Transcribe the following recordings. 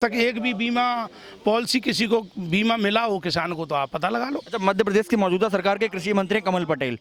तक एक भी बीमा पॉलिसी किसी को बीमा मिला हो किसान को तो आप पता लगा लो। अच्छा, मध्य प्रदेश की मौजूदा सरकार के कृषि मंत्री कमल पटेल,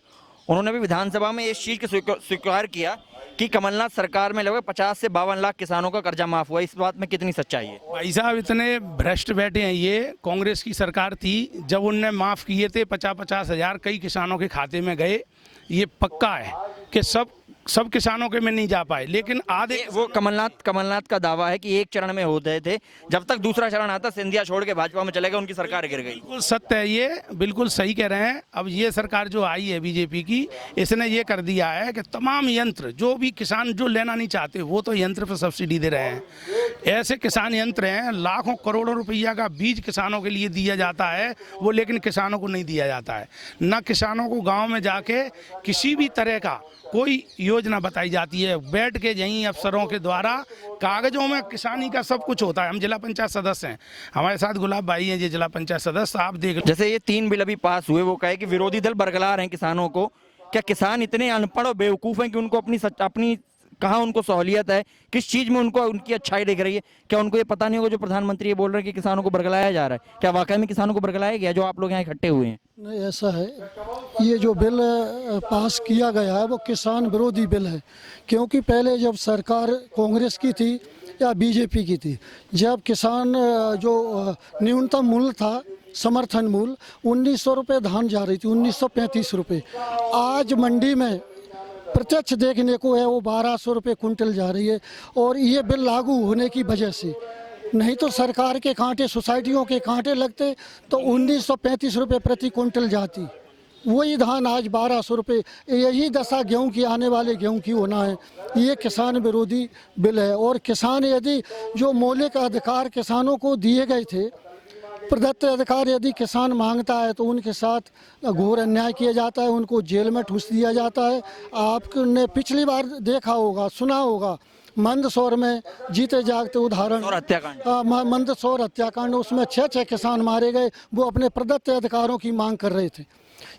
उन्होंने भी विधानसभा में इस चीज को स्वीकार किया कि कमलनाथ सरकार में लगभग 50 से 52 लाख किसानों का कर्जा माफ हुआ। इस बात में कितनी सच्चाई है? भाई साहब इतने भ्रष्ट बैठे हैं। ये कांग्रेस की सरकार थी जब उनने माफ किए थे 50-50 हजार कई किसानों के खाते में गए। ये पक्का है कि सब किसानों के में नहीं जा पाए, लेकिन आधे वो कमलनाथ का दावा है कि एक चरण में होते थे, जब तक दूसरा चरण आता सिंधिया छोड़ के भाजपा में चले गए, उनकी सरकार गिर गई। बिल्कुल सत्य है, ये बिल्कुल सही कह रहे हैं। अब ये सरकार जो आई है बीजेपी की, इसने ये कर दिया है कि तमाम यंत्र जो भी किसान जो लेना नहीं चाहते वो तो यंत्र पर सब्सिडी दे रहे हैं। ऐसे किसान यंत्र हैं, लाखों करोड़ों रुपया का बीज किसानों के लिए दिया जाता है वो, लेकिन किसानों को नहीं दिया जाता है। न किसानों को गाँव में जाके किसी भी तरह का कोई योजना बताई जाती है। बैठ के यहीं अफसरों के द्वारा कागजों में किसानी का सब कुछ होता है। हम जिला पंचायत सदस्य हैं, हमारे साथ गुलाब भाई हैं, ये जिला पंचायत सदस्य, आप देख लो। जैसे ये 3 बिल अभी पास हुए, वो कहे कि विरोधी दल बरगला रहे हैं किसानों को। क्या किसान इतने अनपढ़ और बेवकूफ हैं कि उनको अपनी कहाँ उनको सहूलियत है, किस चीज में उनको उनकी अच्छाई दिख रही है? क्या उनको ये पता नहीं होगा जो प्रधानमंत्री ये बोल रहे हैं कि किसानों को बरगलाया जा रहा है? क्या वाकई में किसानों को बरगलाया गया जो आप लोग यहाँ इकट्ठे हुए हैं? नहीं, ऐसा है। ये जो बिल पास किया गया है वो किसान विरोधी बिल है, क्योंकि पहले जब सरकार कांग्रेस की थी या बीजेपी की थी, जब किसान जो न्यूनतम मूल्य था, समर्थन मूल्य 1900 रुपये धान जा रही थी, 1935 रुपये। आज मंडी में प्रत्यक्ष देखने को है वो 1200 रुपये कुंटल जा रही है। और ये बिल लागू होने की वजह से, नहीं तो सरकार के कांटे, सोसाइटियों के कांटे लगते तो 1935 रुपये प्रति कुंटल जाती। वही धान आज 1200 रुपये। यही दशा गेहूं की, आने वाले गेहूं की होना है। ये किसान विरोधी बिल है। और किसान यदि जो मौलिक अधिकार किसानों को दिए गए थे, प्रदत्त अधिकार यदि किसान मांगता है तो उनके साथ घोर अन्याय किया जाता है, उनको जेल में ठूस दिया जाता है। आपने पिछली बार देखा होगा, सुना होगा, मंदसौर में जीते जागते उदाहरण, मंदसौर हत्याकांड, उसमें 6 किसान मारे गए, वो अपने प्रदत्त अधिकारों की मांग कर रहे थे।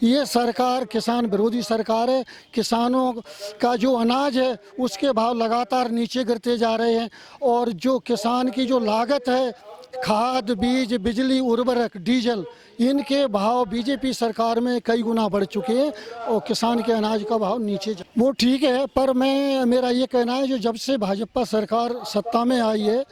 ये सरकार किसान विरोधी सरकार है। किसानों का जो अनाज है उसके भाव लगातार नीचे गिरते जा रहे हैं। और जो किसान की जो लागत है, खाद, बीज, बिजली, उर्वरक, डीजल, इनके भाव बीजेपी सरकार में कई गुना बढ़ चुके हैं और किसान के अनाज का भाव नीचे वो ठीक है। पर मेरा ये कहना है, जो जब से भाजपा सरकार सत्ता में आई है,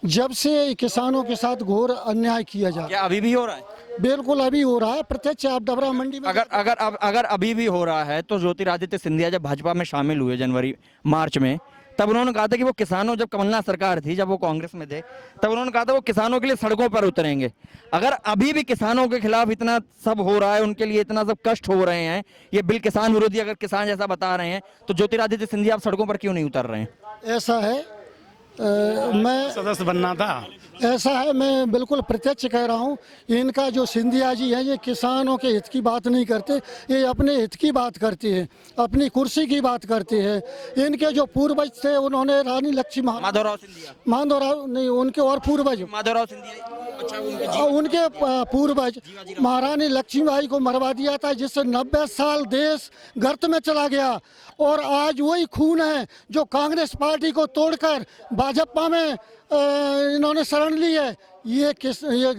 जब से किसानों के साथ घोर अन्याय किया जा रहा है। क्या अभी भी हो रहा है? बिल्कुल अभी हो रहा है। प्रत्यक्ष आप डबरा मंडी में अगर अभी भी हो रहा है तो ज्योतिरादित्य सिंधिया जब भाजपा में शामिल हुए मार्च में, तब उन्होंने कहा था कि वो किसानों, जब कमलनाथ सरकार थी, जब वो कांग्रेस में थे, तब उन्होंने कहा था वो किसानों के लिए सड़कों पर उतरेंगे। अगर अभी भी किसानों के खिलाफ इतना सब हो रहा है, उनके लिए इतना सब कष्ट हो रहे हैं, ये बिल किसान विरोधी अगर किसान जैसा बता रहे हैं, तो ज्योतिरादित्य सिंधिया आप सड़कों पर क्यों नहीं उतर रहे हैं? ऐसा है, मैं सदस्य बनना था। ऐसा है, मैं बिल्कुल प्रत्यक्ष कह रहा हूँ। इनका जो सिंधिया जी है, ये किसानों के हित की बात नहीं करते, ये अपने हित की बात करते हैं, अपनी कुर्सी की बात करते हैं। इनके जो पूर्वज थे, उन्होंने रानी लक्ष्मी माधवराव नहीं, उनके और पूर्वज माधवराव सिंधिया, उनके पूर्वज महारानी लक्ष्मीबाई को मरवा दिया था, जिससे 90 साल देश गर्त में चला गया। और आज वही खून है जो कांग्रेस पार्टी को तोड़कर भाजपा में इन्होंने शरण ली है। ये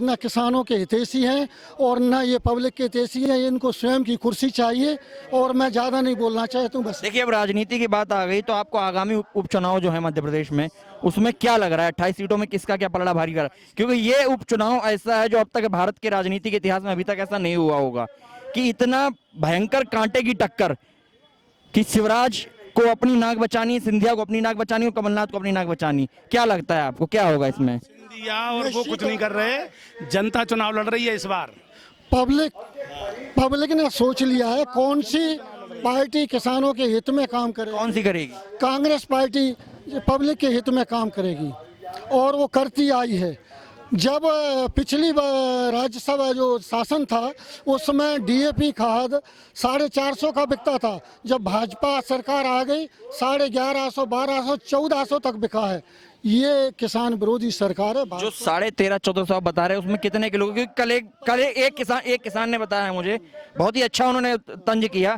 न किसानों के हितैषी हैं और न ये पब्लिक के हितैषी हैं। इनको स्वयं की कुर्सी चाहिए। और मैं ज़्यादा नहीं बोलना चाहता हूँ, बस। देखिए, अब राजनीति की बात आ गई तो आपको आगामी उपचुनाव जो है मध्य प्रदेश में, उसमें क्या लग रहा है 28 सीटों में किसका क्या पलड़ा भारी कर रहा है? क्योंकि ये उपचुनाव ऐसा है जो अब तक भारत के राजनीति के इतिहास में अभी तक ऐसा नहीं हुआ होगा कि इतना भयंकर कांटे की टक्कर, कि शिवराज को अपनी नाक बचानी है, सिंधिया को अपनी नाक बचानी है और कमलनाथ को अपनी नाक बचानी। क्या लगता है आपको, क्या होगा इसमें? सिंधिया और वो कुछ नहीं कर रहे, जनता चुनाव लड़ रही है इस बार। पब्लिक ने सोच लिया है कौन सी पार्टी किसानों के हित में काम करे। कौन सी करेगी? कांग्रेस पार्टी पब्लिक के हित में काम करेगी और वो करती आई है। जब पिछली राज्यसभा जो शासन था, उसमें डीएपी खाद 450 का बिकता था। जब भाजपा सरकार आ गई, 1150, 1200, 1400 तक बिका है। ये किसान विरोधी सरकार है। जो 1350-1400 बता रहे हैं, उसमें कितने किलो? क्योंकि कल एक किसान ने बताया है मुझे, बहुत ही अच्छा उन्होंने तंज किया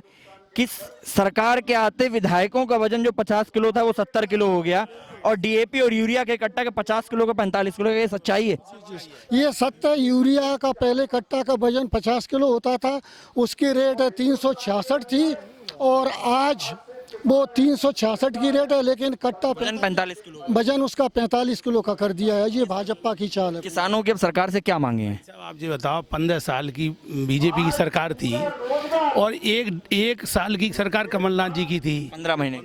कि सरकार के आते विधायकों का वजन जो 50 किलो था वो 70 किलो हो गया और डीएपी और यूरिया के कट्टा के 50 किलो का 45 किलो का, ये सच्चाई है? ये सत्य है। यूरिया का पहले कट्टा का वजन 50 किलो होता था, उसकी रेट 366 थी और आज वो 366 की रेट है, लेकिन कट्टा वजन 45 किलो। वजन उसका 45 किलो का कर दिया है। ये भाजपा की चाल है। किसानों की अब सरकार से क्या मांगे हैं? साहब आप ये बताओ, 15 साल की बीजेपी की सरकार थी और एक साल की सरकार कमलनाथ जी की थी। 15 महीने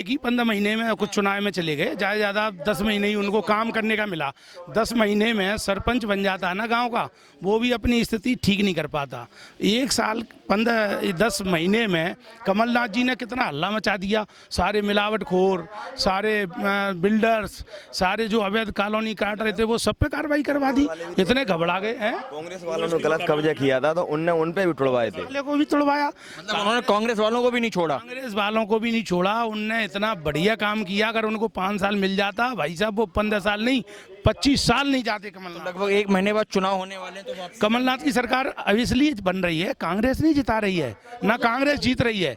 की। 15 महीने में कुछ चुनाव में चले गए, ज़्यादा ज़्यादा 10 महीने ही उनको काम करने का मिला। 10 महीने में सरपंच बन जाता है ना गांव का, वो भी अपनी स्थिति ठीक नहीं कर पाता। एक साल 10 महीने में कमलनाथ जी ने कितना हल्ला मचा दिया। सारे मिलावटखोर, सारे बिल्डर्स, सारे जो अवैध कॉलोनी काट रहे थे वो सब पे कार्रवाई करवा दी। इतने घबरा गए हैं। कांग्रेस वालों ने गलत कब्जा किया था तो उनने उन पे भी तुड़वाए थे। वाले को भी तुड़वाया, मतलब उन्होंने कांग्रेस वालों को भी नहीं छोड़ा। कांग्रेस वालों को भी नहीं छोड़ा। उनने इतना बढ़िया काम किया। अगर उनको 5 साल मिल जाता भाई साहब, वो 15 साल नहीं 25 साल नहीं जाते कमलनाथ। लगभग 1 महीने बाद चुनाव होने वाले हैं, तो वापस कमलनाथ की सरकार अब इसलिए बन रही है, कांग्रेस नहीं जिता रही है, ना कांग्रेस जीत रही है।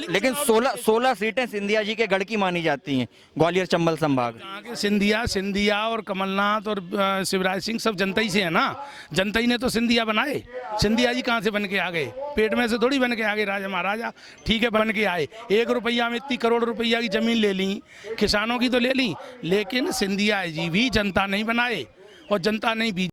लेकिन 16 सीटें सिंधिया जी के गढ़ की मानी जाती हैं, ग्वालियर चंबल संभाग। यहाँ के सिंधिया और कमलनाथ और शिवराज सिंह सब जनता ही से है ना। जनता ही ने तो सिंधिया बनाए। सिंधिया जी कहाँ से बन के आ गए? पेट में से थोड़ी बन के आ गए राजा महाराजा। ठीक है, बन के आए। 1 रुपया में इतनी करोड़ रुपया की जमीन ले ली, किसानों की तो ले ली, लेकिन सिंधिया जी भी जनता नहीं बनाए और जनता नहीं भी